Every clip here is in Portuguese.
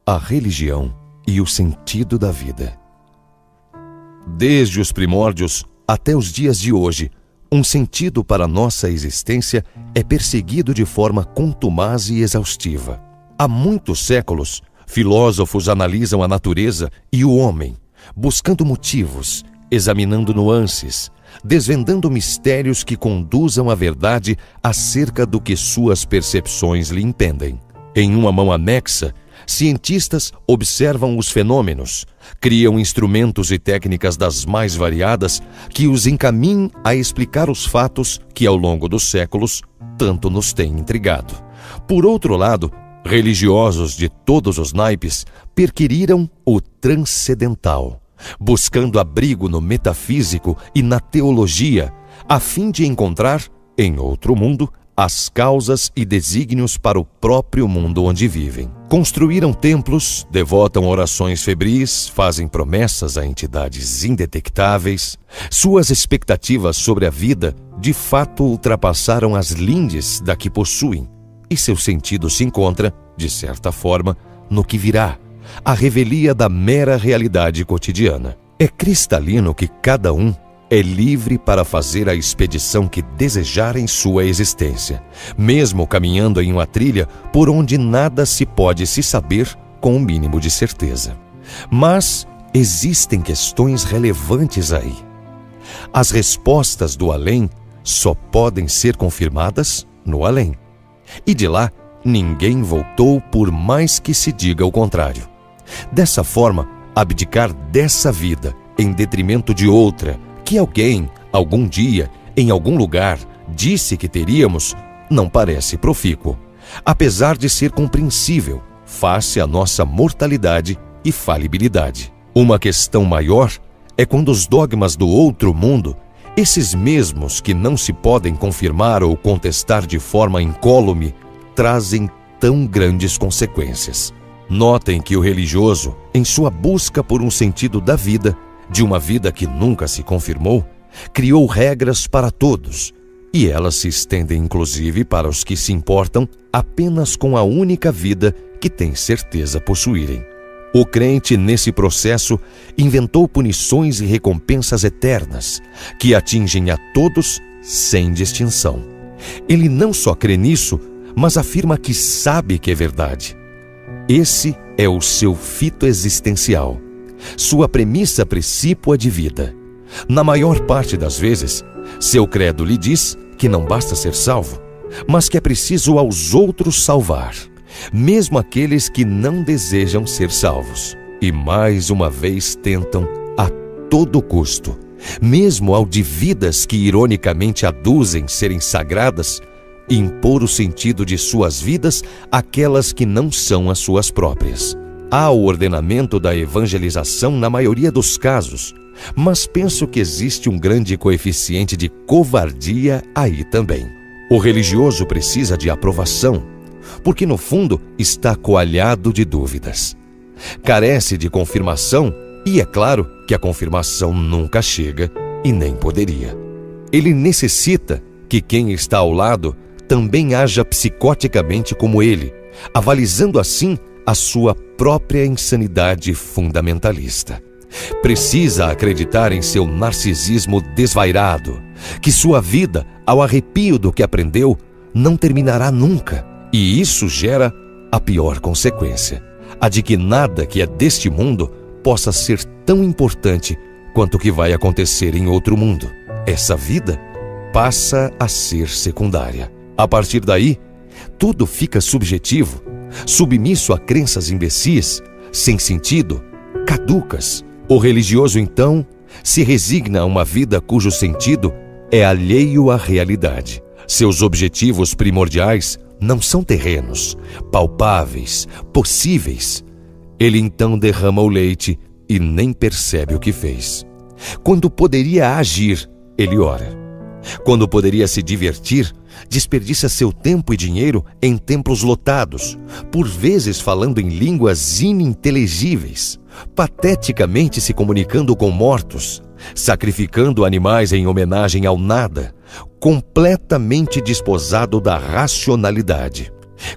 A religião e o sentido da vida. Desde os primórdios até os dias de hoje, um sentido para nossa existência é perseguido de forma contumaz e exaustiva. Há muitos séculos, filósofos analisam a natureza e o homem, buscando motivos, examinando nuances, desvendando mistérios que conduzam à verdade acerca do que suas percepções lhe impendem. Em uma mão anexa, cientistas observam os fenômenos, criam instrumentos e técnicas das mais variadas que os encaminhem a explicar os fatos que, ao longo dos séculos, tanto nos têm intrigado. Por outro lado, religiosos de todos os naipes perquiriram o transcendental, buscando abrigo no metafísico e na teologia, a fim de encontrar, em outro mundo, as causas e desígnios para o próprio mundo onde vivem. Construíram templos, devotam orações febris, fazem promessas a entidades indetectáveis. Suas expectativas sobre a vida, de fato, ultrapassaram as lindes da que possuem, e seu sentido se encontra, de certa forma, no que virá, a revelia da mera realidade cotidiana. É cristalino que cada um é livre para fazer a expedição que desejar em sua existência, mesmo caminhando em uma trilha por onde nada se pode se saber com o mínimo de certeza. Mas existem questões relevantes aí. As respostas do além só podem ser confirmadas no além. E de lá, ninguém voltou por mais que se diga o contrário. Dessa forma, abdicar dessa vida em detrimento de outra, que alguém, algum dia, em algum lugar, disse que teríamos, não parece profícuo, apesar de ser compreensível, face à nossa mortalidade e falibilidade. Uma questão maior é quando os dogmas do outro mundo, esses mesmos que não se podem confirmar ou contestar de forma incólume, trazem tão grandes consequências. Notem que o religioso, em sua busca por um sentido da vida, de uma vida que nunca se confirmou, criou regras para todos, e elas se estendem inclusive para os que se importam apenas com a única vida que têm certeza possuírem. O crente, nesse processo, inventou punições e recompensas eternas, que atingem a todos sem distinção. Ele não só crê nisso, mas afirma que sabe que é verdade. Esse é o seu fito existencial, sua premissa precípua de vida. Na maior parte das vezes, seu credo lhe diz que não basta ser salvo, mas que é preciso aos outros salvar, mesmo aqueles que não desejam ser salvos. E mais uma vez tentam, a todo custo, mesmo ao de vidas que ironicamente aduzem serem sagradas, impor o sentido de suas vidas àquelas que não são as suas próprias. Há o ordenamento da evangelização na maioria dos casos, mas penso que existe um grande coeficiente de covardia aí também. O religioso precisa de aprovação, porque no fundo está coalhado de dúvidas. Carece de confirmação e é claro que a confirmação nunca chega e nem poderia. Ele necessita que quem está ao lado também haja psicoticamente como ele, avalizando assim a sua própria insanidade fundamentalista. Precisa acreditar em seu narcisismo desvairado, que sua vida, ao arrepio do que aprendeu, não terminará nunca. E isso gera a pior consequência, a de que nada que é deste mundo possa ser tão importante quanto o que vai acontecer em outro mundo. Essa vida passa a ser secundária. A partir daí, tudo fica subjetivo, submisso a crenças imbecis, sem sentido, caducas. O religioso, então, se resigna a uma vida cujo sentido é alheio à realidade. Seus objetivos primordiais não são terrenos, palpáveis, possíveis. Ele então derrama o leite e nem percebe o que fez. Quando poderia agir, ele ora. Quando poderia se divertir, desperdiça seu tempo e dinheiro em templos lotados, por vezes falando em línguas ininteligíveis, pateticamente se comunicando com mortos, sacrificando animais em homenagem ao nada, completamente desposado da racionalidade.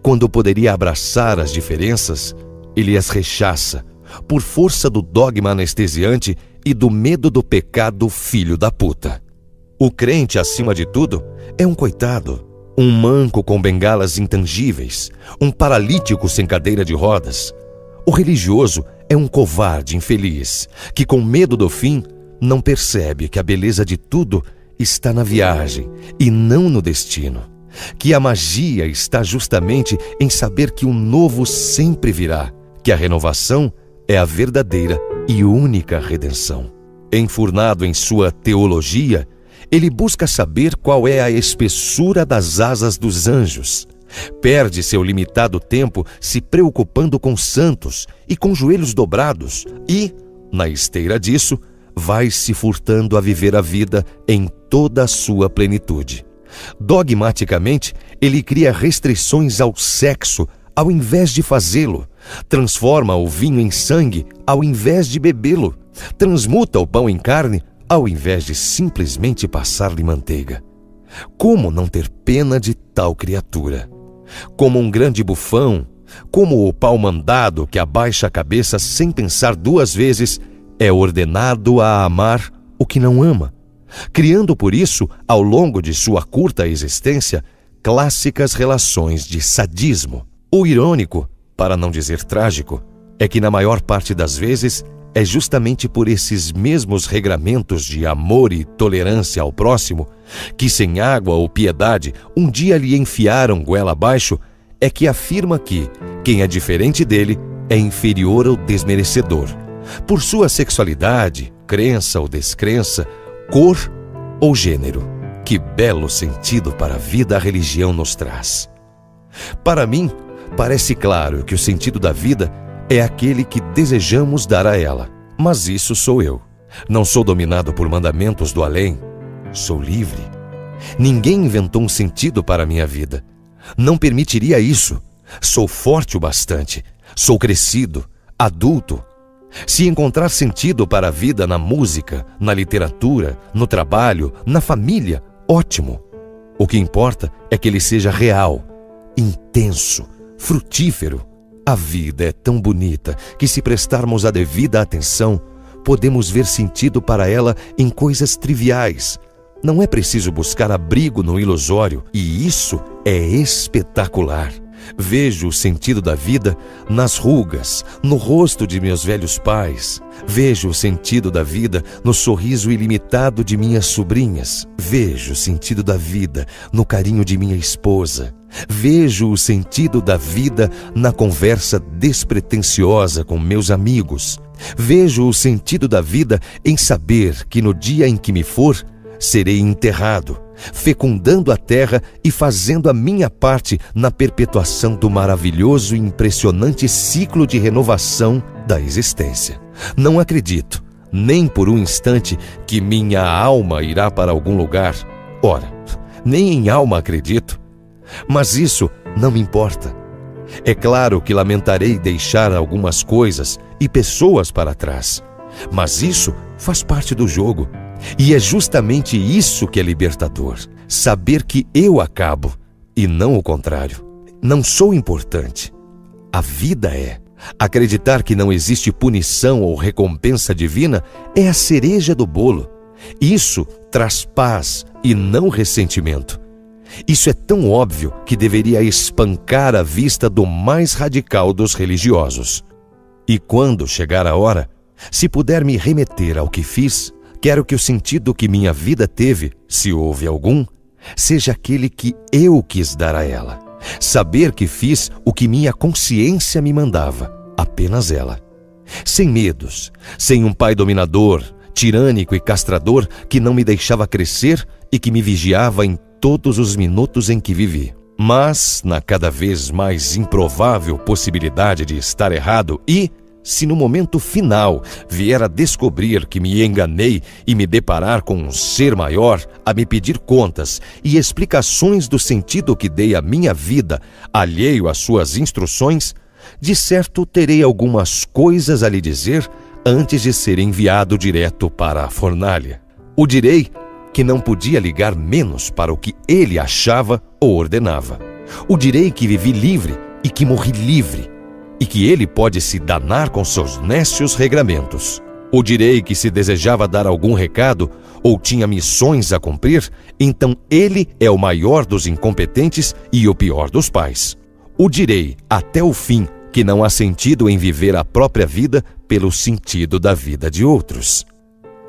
Quando poderia abraçar as diferenças, ele as rechaça, por força do dogma anestesiante e do medo do pecado filho da puta. O crente, acima de tudo, é um coitado, um manco com bengalas intangíveis, um paralítico sem cadeira de rodas. O religioso é um covarde infeliz, que com medo do fim, não percebe que a beleza de tudo está na viagem e não no destino, que a magia está justamente em saber que o novo sempre virá, que a renovação é a verdadeira e única redenção. Enfurnado em sua teologia, ele busca saber qual é a espessura das asas dos anjos. Perde seu limitado tempo se preocupando com santos e com joelhos dobrados e, na esteira disso, vai se furtando a viver a vida em toda a sua plenitude. Dogmaticamente, ele cria restrições ao sexo ao invés de fazê-lo, transforma o vinho em sangue ao invés de bebê-lo, transmuta o pão em carne ao invés de simplesmente passar-lhe manteiga. Como não ter pena de tal criatura? Como um grande bufão, como o pau-mandado que abaixa a cabeça sem pensar duas vezes, é ordenado a amar o que não ama, criando por isso, ao longo de sua curta existência, clássicas relações de sadismo. O irônico, para não dizer trágico, é que na maior parte das vezes é justamente por esses mesmos regramentos de amor e tolerância ao próximo, que sem água ou piedade um dia lhe enfiaram goela abaixo, é que afirma que quem é diferente dele é inferior ou desmerecedor, por sua sexualidade, crença ou descrença, cor ou gênero. Que belo sentido para a vida a religião nos traz. Para mim, parece claro que o sentido da vida é aquele que desejamos dar a ela. Mas isso sou eu. Não sou dominado por mandamentos do além. Sou livre. Ninguém inventou um sentido para a minha vida. Não permitiria isso. Sou forte o bastante. Sou crescido, adulto. Se encontrar sentido para a vida na música, na literatura, no trabalho, na família, ótimo. O que importa é que ele seja real, intenso, frutífero. A vida é tão bonita que, se prestarmos a devida atenção, podemos ver sentido para ela em coisas triviais. Não é preciso buscar abrigo no ilusório, e isso é espetacular. Vejo o sentido da vida nas rugas, no rosto de meus velhos pais. Vejo o sentido da vida no sorriso ilimitado de minhas sobrinhas. Vejo o sentido da vida no carinho de minha esposa. Vejo o sentido da vida na conversa despretensiosa com meus amigos. Vejo o sentido da vida em saber que no dia em que me for, serei enterrado, fecundando a terra e fazendo a minha parte na perpetuação do maravilhoso e impressionante ciclo de renovação da existência. Não acredito, nem por um instante, que minha alma irá para algum lugar. Ora, nem em alma acredito. Mas isso não me importa. É claro que lamentarei deixar algumas coisas e pessoas para trás, mas isso faz parte do jogo. E é justamente isso que é libertador. Saber que eu acabo e não o contrário. Não sou importante. A vida é. Acreditar que não existe punição ou recompensa divina é a cereja do bolo. Isso traz paz e não ressentimento. Isso é tão óbvio que deveria espancar a vista do mais radical dos religiosos. E quando chegar a hora, se puder me remeter ao que fiz, quero que o sentido que minha vida teve, se houve algum, seja aquele que eu quis dar a ela. Saber que fiz o que minha consciência me mandava, apenas ela. Sem medos, sem um pai dominador, tirânico e castrador que não me deixava crescer e que me vigiava em todos os minutos em que vivi. Mas, na cada vez mais improvável possibilidade de estar errado e, se no momento final vier a descobrir que me enganei e me deparar com um ser maior a me pedir contas e explicações do sentido que dei à minha vida, alheio às suas instruções, de certo terei algumas coisas a lhe dizer antes de ser enviado direto para a fornalha. O direi que não podia ligar menos para o que ele achava ou ordenava. O direi que vivi livre e que morri livre, e que ele pode se danar com seus nécios regramentos. Ou direi que se desejava dar algum recado ou tinha missões a cumprir, então ele é o maior dos incompetentes e o pior dos pais. O direi até o fim que não há sentido em viver a própria vida pelo sentido da vida de outros.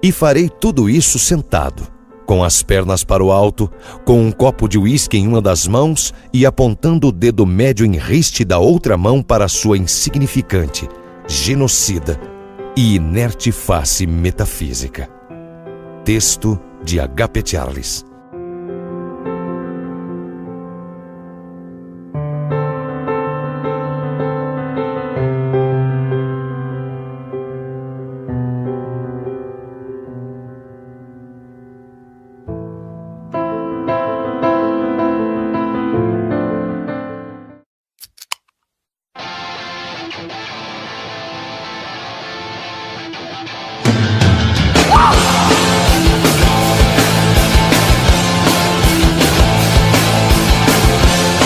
E farei tudo isso sentado, com as pernas para o alto, com um copo de uísque em uma das mãos e apontando o dedo médio em riste da outra mão para sua insignificante, genocida e inerte face metafísica. Texto de H.P. Charles.